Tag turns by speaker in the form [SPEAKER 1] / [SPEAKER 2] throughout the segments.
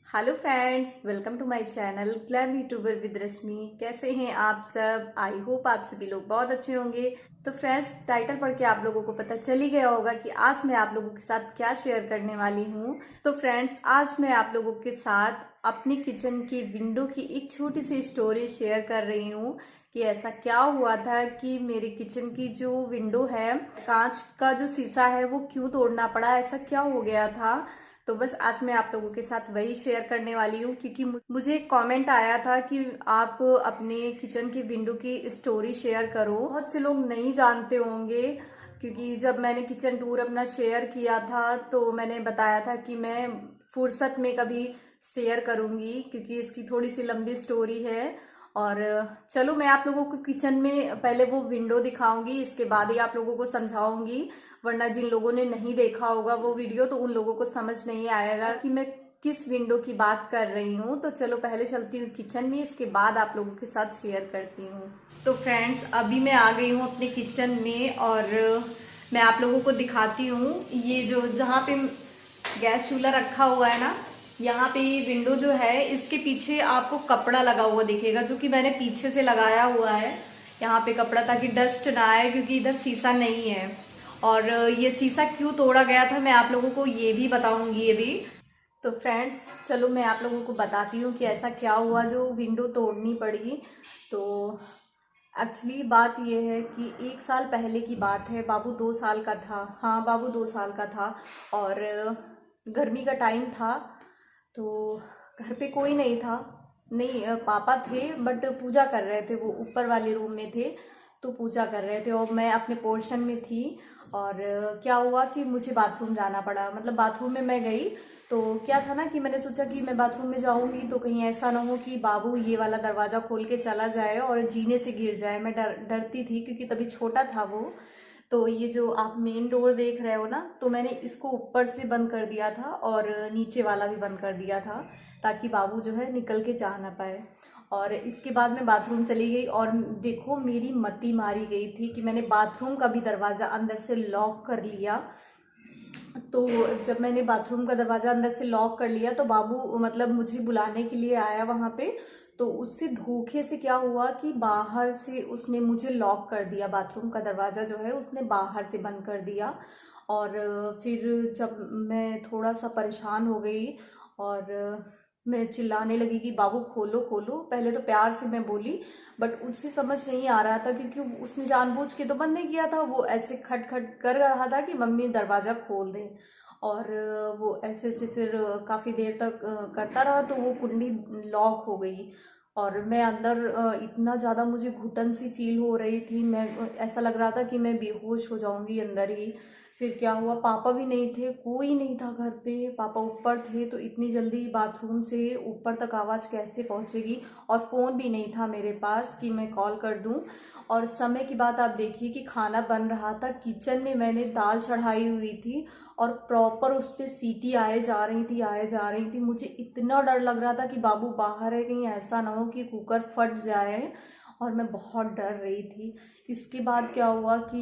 [SPEAKER 1] Hello friends, welcome to my channel glam YouTuber with Rashmi. कैसे हैं आप सब? आई होप आप सभी लोग बहुत अच्छे होंगे। तो फ्रेंड्स, टाइटल पढ़ के आप लोगों को पता चल ही गया होगा कि आज मैं आप लोगों के साथ क्या शेयर करने वाली हूँ। तो फ्रेंड्स, आज मैं आप लोगों के साथ अपनी किचन की विंडो की एक छोटी सी स्टोरी शेयर कर रही हूँ कि ऐसा क्या हुआ था कि मेरे किचन की जो विंडो है, कांच का जो शीशा है, वो क्यों तोड़ना पड़ा, ऐसा क्या हो गया था। तो बस आज मैं आप लोगों के साथ वही शेयर करने वाली हूँ, क्योंकि मुझे एक कमेंट आया था कि आप अपने किचन की विंडो की स्टोरी शेयर करो। बहुत से लोग नहीं जानते होंगे, क्योंकि जब मैंने किचन टूर अपना शेयर किया था तो मैंने बताया था कि मैं फुर्सत में कभी शेयर करूंगी, क्योंकि इसकी थोड़ी सी लंबी स्टोरी है। और चलो, मैं आप लोगों को किचन में पहले वो विंडो दिखाऊंगी, इसके बाद ही आप लोगों को समझाऊंगी। वरना जिन लोगों ने नहीं देखा होगा वो वीडियो, तो उन लोगों को समझ नहीं आएगा कि मैं किस विंडो की बात कर रही हूँ। तो चलो पहले चलती हूँ किचन में, इसके बाद आप लोगों के साथ शेयर करती हूँ। तो फ्रेंड्स, अभी मैं आ गई हूँ अपने किचन में और मैं आप लोगों को दिखाती हूँ। ये जो जहाँ पे गैस चूल्हा रखा हुआ है ना, यहाँ पे ये विंडो जो है, इसके पीछे आपको कपड़ा लगा हुआ दिखेगा, जो कि मैंने पीछे से लगाया हुआ है यहाँ पे कपड़ा, ताकि डस्ट ना आए, क्योंकि इधर शीशा नहीं है। और ये शीशा क्यों तोड़ा गया था मैं आप लोगों को ये भी बताऊंगी ये भी। तो फ्रेंड्स, चलो मैं आप लोगों को बताती हूँ कि ऐसा क्या हुआ जो विंडो तोड़नी पड़ी। तो एक्चुअली बात यह है कि 1 साल पहले की बात है। बाबू 2 साल का था। हाँ, बाबू 2 साल का था और गर्मी का टाइम था। तो घर पे कोई नहीं था। नहीं, पापा थे बट पूजा कर रहे थे, वो ऊपर वाले रूम में थे तो पूजा कर रहे थे और मैं अपने पोर्शन में थी। और क्या हुआ कि मुझे बाथरूम जाना पड़ा, मतलब बाथरूम में मैं गई। तो क्या था ना कि मैंने सोचा कि मैं बाथरूम में जाऊंगी तो कहीं ऐसा ना हो कि बाबू ये वाला दरवाज़ा खोल के चला जाए और जीने से गिर जाए। मैं डरती थी, क्योंकि तभी छोटा था वो। तो ये जो आप मेन डोर देख रहे हो ना, तो मैंने इसको ऊपर से बंद कर दिया था और नीचे वाला भी बंद कर दिया था, ताकि बाबू जो है निकल के जा ना पाए। और इसके बाद मैं बाथरूम चली गई और देखो, मेरी मती मारी गई थी कि मैंने बाथरूम का भी दरवाज़ा अंदर से लॉक कर लिया। तो जब मैंने बाथरूम का दरवाज़ा अंदर से लॉक कर लिया तो बाबू मतलब मुझे बुलाने के लिए आया वहाँ पे। तो उससे धोखे से क्या हुआ कि बाहर से उसने मुझे लॉक कर दिया, बाथरूम का दरवाज़ा जो है उसने बाहर से बंद कर दिया। और फिर जब मैं थोड़ा सा परेशान हो गई और मैं चिल्लाने लगी कि बाबू खोलो खोलो। पहले तो प्यार से मैं बोली, बट उससे समझ नहीं आ रहा था, क्योंकि उसने जानबूझ के तो बंद नहीं किया था, वो ऐसे खट खट कर रहा था कि मम्मी दरवाज़ा खोल दे। और वो ऐसे से फिर काफ़ी देर तक करता रहा तो वो कुंडी लॉक हो गई। और मैं अंदर इतना ज़्यादा मुझे घुटन सी फील हो रही थी, मैं ऐसा लग रहा था कि मैं बेहोश हो जाऊंगी अंदर ही। फिर क्या हुआ, पापा भी नहीं थे, कोई नहीं था घर पे, पापा ऊपर थे। तो इतनी जल्दी बाथरूम से ऊपर तक आवाज़ कैसे पहुंचेगी, और फ़ोन भी नहीं था मेरे पास कि मैं कॉल कर दूं। और समय की बात आप देखिए कि खाना बन रहा था किचन में, मैंने दाल चढ़ाई हुई थी और प्रॉपर उस पर सीटी आए जा रही थी आए जा रही थी। मुझे इतना डर लग रहा था कि बाबू बाहर है, कहीं ऐसा ना हो कि कुकर फट जाए, और मैं बहुत डर रही थी। इसके बाद क्या हुआ कि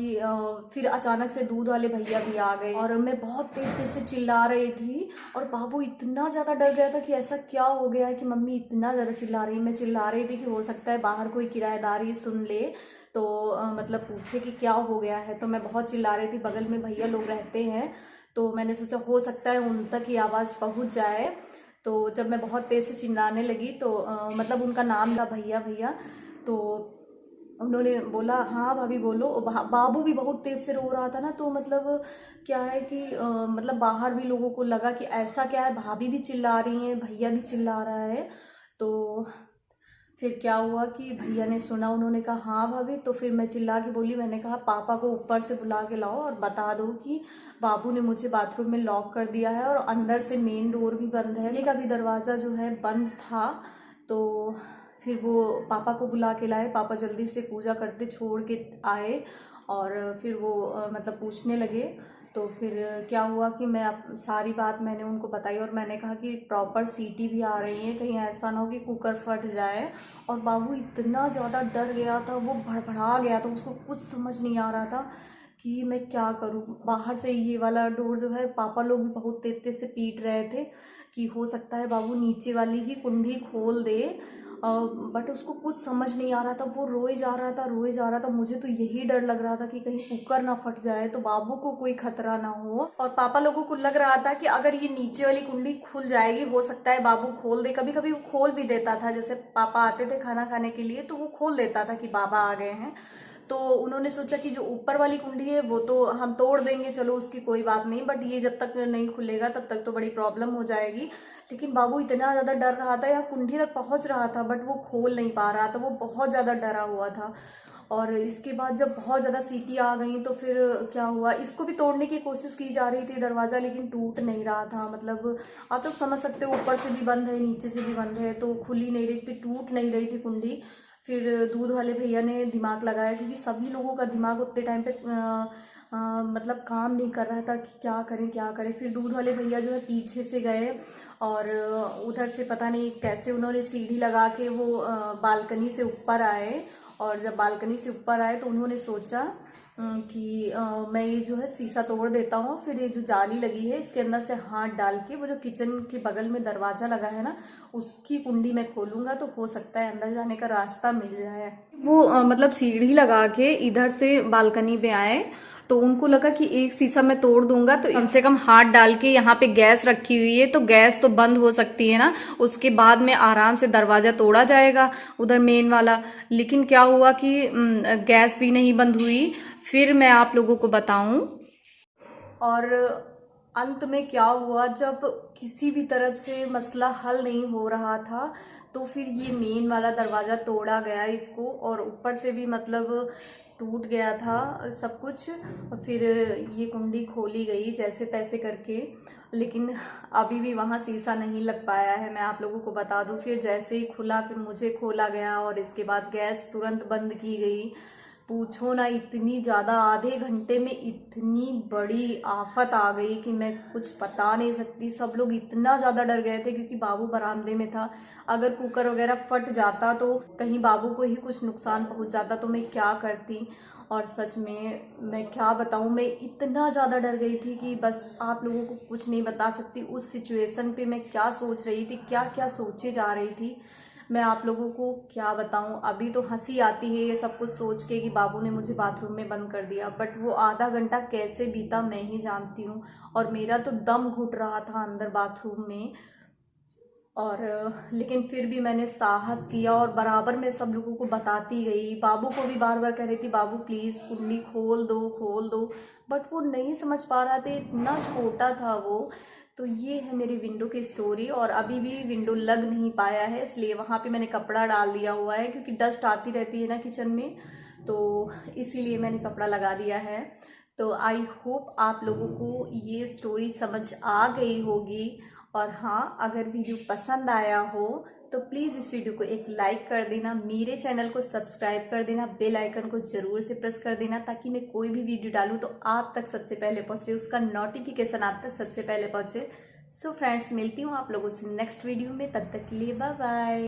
[SPEAKER 1] फिर अचानक से दूध वाले भैया भी आ गए और मैं बहुत तेज तेज से चिल्ला रही थी। और बाबू इतना ज़्यादा डर गया था कि ऐसा क्या हो गया है कि मम्मी इतना ज़्यादा चिल्ला रही है। मैं चिल्ला रही थी कि हो सकता है बाहर कोई किराएदार ही सुन ले, तो मतलब पूछे कि क्या हो गया है। तो मैं बहुत चिल्ला रही थी, बगल में भैया लोग रहते हैं, तो मैंने सोचा हो सकता है उन तक ये आवाज़ पहुंच जाए। तो जब मैं बहुत तेज़ से चिल्लाने लगी तो मतलब उनका नाम था भैया भैया। तो उन्होंने बोला हाँ भाभी बोलो। बाबू भी बहुत तेज से रो रहा था ना, तो मतलब क्या है कि मतलब बाहर भी लोगों को लगा कि ऐसा क्या है, भाभी भी चिल्ला रही हैं, भैया भी चिल्ला रहा है। तो फिर क्या हुआ कि भैया ने सुना, उन्होंने कहा हाँ भाभी। तो फिर मैं चिल्ला के बोली, मैंने कहा पापा को ऊपर से बुला के लाओ और बता दो कि बाबू ने मुझे बाथरूम में लॉक कर दिया है और अंदर से मेन डोर भी बंद है, का भी दरवाज़ा जो है बंद था। तो फिर वो पापा को बुला के लाए, पापा जल्दी से पूजा करते छोड़ के आए और फिर वो मतलब पूछने लगे। तो फिर क्या हुआ कि मैं सारी बात मैंने उनको बताई और मैंने कहा कि प्रॉपर सीटी भी आ रही है, कहीं ऐसा ना हो कि कुकर फट जाए। और बाबू इतना ज़्यादा डर गया था, वो भड़बड़ा गया था, उसको कुछ समझ नहीं आ रहा था कि मैं क्या करूं। बाहर से ये वाला डोर जो है पापा लोग भी बहुत तेज तेज से पीट रहे थे कि हो सकता है बाबू नीचे वाली ही कुंडी खोल दे, बट उसको कुछ समझ नहीं आ रहा था। वो रोए जा रहा था, रोए जा रहा था। मुझे तो यही डर लग रहा था कि कहीं कुकर ना फट जाए तो बाबू को कोई खतरा ना हो। और पापा लोगों को लग रहा था कि अगर ये नीचे वाली कुंडी खुल जाएगी, हो सकता है बाबू खोल दे। कभी कभी वो खोल भी देता था, जैसे पापा आते थे खाना खाने के लिए तो वो खोल देता था कि बाबा आ गए हैं। तो उन्होंने सोचा कि जो ऊपर वाली कुंडी है वो तो हम तोड़ देंगे, चलो उसकी कोई बात नहीं, बट ये जब तक नहीं खुलेगा तब तक तो बड़ी प्रॉब्लम हो जाएगी। लेकिन बाबू इतना ज़्यादा डर रहा था, या कुंडी तक पहुंच रहा था बट वो खोल नहीं पा रहा था, वो बहुत ज़्यादा डरा हुआ था। और इसके बाद जब बहुत ज़्यादा सीटी आ गई तो फिर क्या हुआ, इसको भी तोड़ने की कोशिश की जा रही थी दरवाज़ा, लेकिन टूट नहीं रहा था। मतलब आप लोग समझ सकते हो, ऊपर से भी बंद है नीचे से भी बंद है, तो खुल ही नहीं रही थी, टूट नहीं रही थी कुंडी। फिर दूध वाले भैया ने दिमाग लगाया, क्योंकि सभी लोगों का दिमाग उतने टाइम पे मतलब काम नहीं कर रहा था कि क्या करें क्या करें। फिर दूध वाले भैया जो है पीछे से गए और उधर से पता नहीं कैसे उन्होंने सीढ़ी लगा के वो बालकनी से ऊपर आए। और जब बालकनी से ऊपर आए तो उन्होंने सोचा कि मैं ये जो है शीशा तोड़ देता हूँ, फिर ये जो जाली लगी है इसके अंदर से हाथ डाल के वो जो किचन के बगल में दरवाज़ा लगा है ना, उसकी कुंडी मैं खोलूँगा तो हो सकता है अंदर जाने का रास्ता मिल जाए। वो मतलब सीढ़ी लगा के इधर से बालकनी पे आए, तो उनको लगा कि एक शीशा मैं तोड़ दूंगा तो कम से कम हाथ डाल के, यहाँ पे गैस रखी हुई है तो गैस तो बंद हो सकती है ना, उसके बाद में आराम से दरवाज़ा तोड़ा जाएगा उधर मेन वाला। लेकिन क्या हुआ कि गैस भी नहीं बंद हुई। फिर मैं आप लोगों को बताऊं और अंत में क्या हुआ, जब किसी भी तरफ से मसला हल नहीं हो रहा था तो फिर ये मेन वाला दरवाज़ा तोड़ा गया इसको, और ऊपर से भी मतलब टूट गया था सब कुछ। फिर ये कुंडी खोली गई जैसे तैसे करके, लेकिन अभी भी वहाँ शीशा नहीं लग पाया है, मैं आप लोगों को बता दूं। फिर जैसे ही खुला फिर मुझे खोला गया और इसके बाद गैस तुरंत बंद की गई। पूछो ना, इतनी ज़्यादा आधे घंटे में इतनी बड़ी आफत आ गई कि मैं कुछ बता नहीं सकती। सब लोग इतना ज़्यादा डर गए थे क्योंकि बाबू बरामदे में था। अगर कुकर वगैरह फट जाता तो कहीं बाबू को ही कुछ नुकसान पहुंच जाता तो मैं क्या करती। और सच में मैं क्या बताऊं, मैं इतना ज़्यादा डर गई थी कि बस आप लोगों को कुछ नहीं बता सकती। उस सिचुएशन पे मैं क्या सोच रही थी, क्या क्या सोचे जा रही थी, मैं आप लोगों को क्या बताऊं। अभी तो हंसी आती है ये सब कुछ सोच के कि बाबू ने मुझे बाथरूम में बंद कर दिया, बट वो आधा घंटा कैसे बीता मैं ही जानती हूँ। और मेरा तो दम घुट रहा था अंदर बाथरूम में। और लेकिन फिर भी मैंने साहस किया और बराबर में सब लोगों को बताती गई। बाबू को भी बार बार कह रही थी बाबू प्लीज़ कुंडी खोल दो खोल दो, बट वो नहीं समझ पा रहा था, इतना छोटा था वो। तो ये है मेरी विंडो की स्टोरी। और अभी भी विंडो लग नहीं पाया है, इसलिए वहाँ पे मैंने कपड़ा डाल दिया हुआ है, क्योंकि डस्ट आती रहती है ना किचन में, तो इसीलिए मैंने कपड़ा लगा दिया है। तो आई होप आप लोगों को ये स्टोरी समझ आ गई होगी। और हाँ, अगर वीडियो पसंद आया हो तो प्लीज़ इस वीडियो को एक लाइक कर देना, मेरे चैनल को सब्सक्राइब कर देना, बेल आइकन को ज़रूर से प्रेस कर देना, ताकि मैं कोई भी वीडियो डालूँ तो आप तक सबसे पहले पहुँचे, उसका नोटिफिकेशन आप तक सबसे पहले पहुँचे। सो फ्रेंड्स, मिलती हूँ आप लोगों से नेक्स्ट वीडियो में, तब तक के लिए बाय बाय।